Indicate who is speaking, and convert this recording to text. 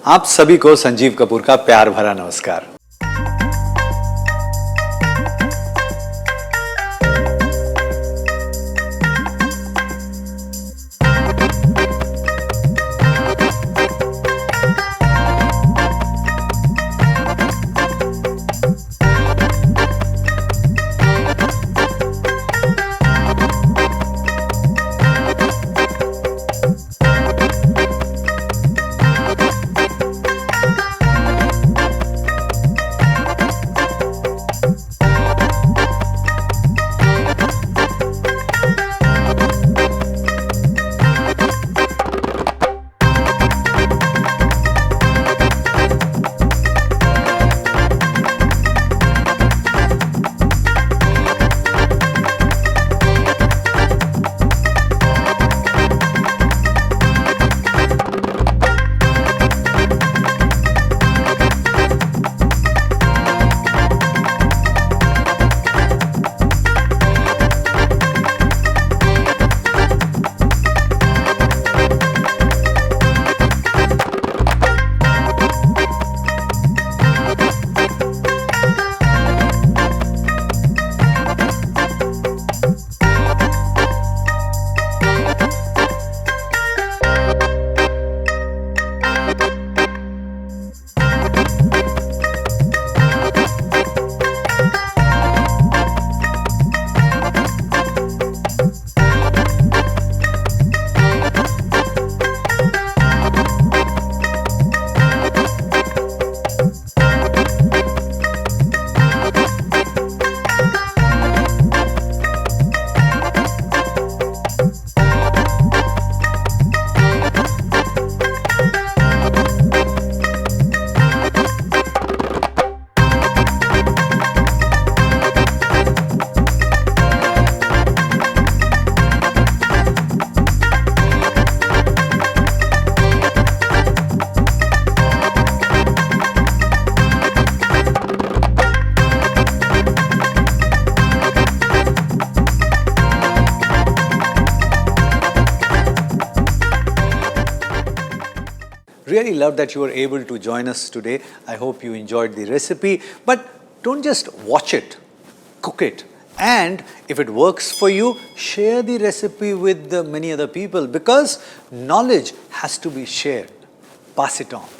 Speaker 1: आप सभी को संजीव कपूर का प्यार भरा नमस्कार। Really love that you were able to join us today. I hope you enjoyed the recipe. But don't just watch it, cook it. And if it works for you, share the recipe with many other people because knowledge has to be shared. Pass it on.